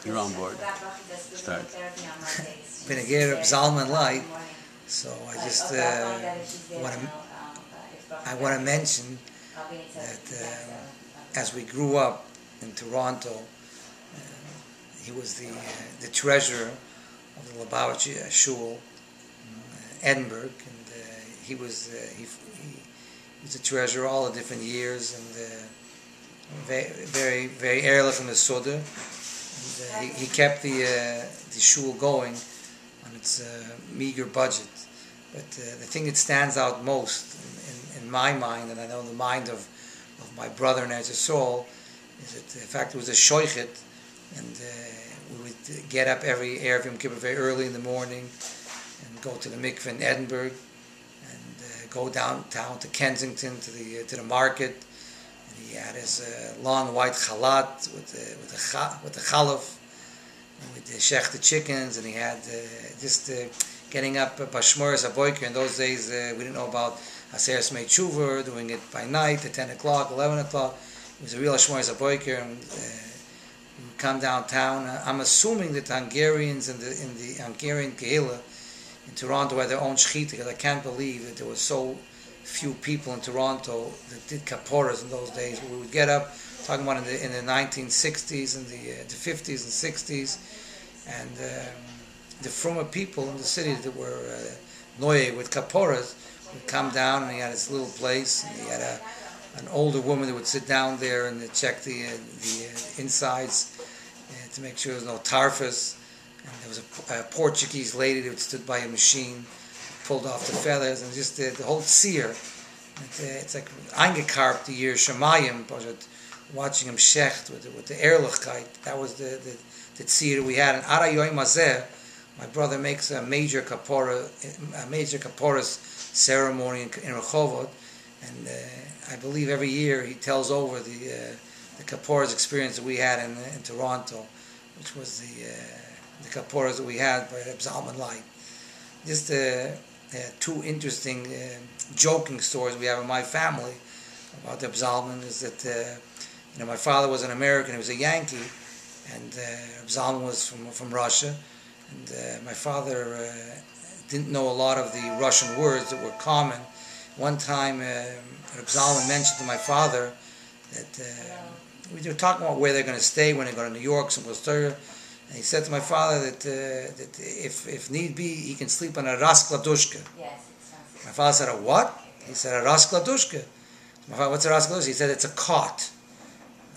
You're on board. Start. Been a year of Zalman Light, so I just want to mention that as we grew up in Toronto, he was the treasurer of the Lubavitch Shul, Edinburgh, and he was the treasurer all the different years, and very very ehrlich in the Suda. He kept the shul going on its meager budget. But the thing that stands out most in my mind, and I know the mind of my brother in Eretz Yisrael, is that the fact it was a shoichet, and we would get up every Erev Yom Kippur very early in the morning and go to the mikveh in Edinburgh and go downtown to Kensington to the market. And he had his long white chalat with the chalaf, and with the shech the chickens, and he had just getting up bashmoras haboiker. In those days, we didn't know about Haseres Mei Tshuva, doing it by night at 10 o'clock, 11 o'clock. It was a real shmoras haboiker, and we would come downtown. I'm assuming that Hungarians in the Hungarian Kehillah in Toronto had their own shechita, because I can't believe that there were so few people in Toronto that did kaporas in those days. We would get up, talking about in the 1960s and the 50s and 60s, and the frumma people in the city that were noye with kaporas would come down, and he had his little place, and he had an older woman that would sit down there and check the insides to make sure there was no tarfas, and there was a Portuguese lady that stood by a machine, pulled off the feathers, and just the whole tzir. It's like eingekarbt the year Shemayim, watching him shecht with the ehrlichkeit. That was the tzir we had. And Ara Yoim Hazeh, my brother makes a major kaporas ceremony in Rehovot, and I believe every year he tells over the kaporas experience that we had in Toronto, which was the kaporas that we had by Reb Zalman Light. Just two interesting joking stories we have in my family about Reb Zalman is that my father was an American, he was a Yankee, and Reb Zalman was from Russia, and my father didn't know a lot of the Russian words that were common. One time Reb Zalman mentioned to my father that we were talking about where they're going to stay when they go to New York, some Torah. And he said to my father that if need be, he can sleep on a raskladushka. Yes, my father said, a what? He said, a raskladushka. My father, what's a raskladushka? He said, it's a cot.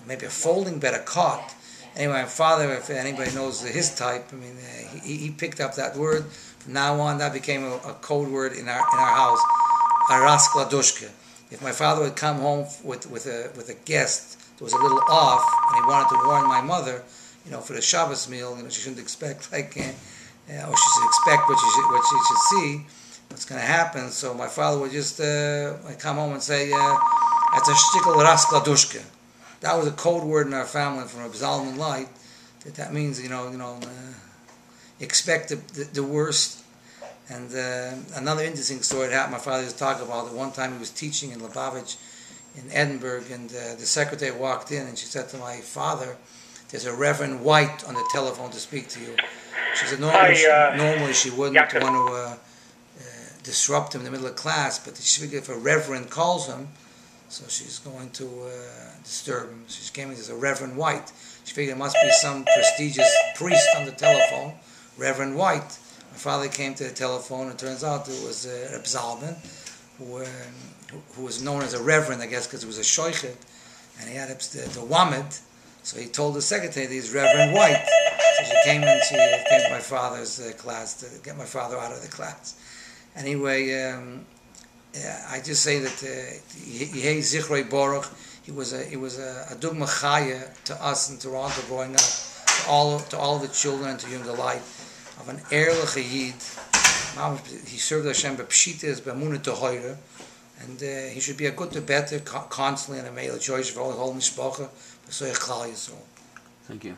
Maybe a folding bed, a cot. Yeah. Anyway, my father, if anybody knows his type, I mean, he picked up that word. From now on, that became a code word in our house, a raskladushka. If my father would come home with a guest that was a little off, and he wanted to warn my mother, for the Shabbos meal, she shouldn't expect or she should expect what she should see, what's going to happen. So my father would just come home and say, "That's a shtickle raskladushka." That was a code word in our family from Reb Zalman Light. That means expect the worst. And another interesting story that happened. My father used to talk about that one time he was teaching in Lubavitch in Edinburgh, and the secretary walked in and she said to my father, "There's a Reverend White on the telephone to speak to you." She said normally she wouldn't want to disrupt him in the middle of class, but she figured if a reverend calls him, so she's going to disturb him. She came in, there's a Reverend White. She figured there must be some prestigious priest on the telephone, Reverend White. My father came to the telephone, and it turns out it was Reb Zalman, who was known as a reverend, I guess, because it was a shoichet, and he had the wamid. So he told the secretary that he's Reverend White. So she came to my father's class to get my father out of the class. Anyway, I just say that Yehei Zichrei Baruch, he was a dugma chaya to us in Toronto growing up, to all the children and to young light of an ehrlich yid. He served Hashem b'pshitas b'amunah tohoira, and he should be a good to better constantly and a male choice for all the whole mishpacha. Thank you.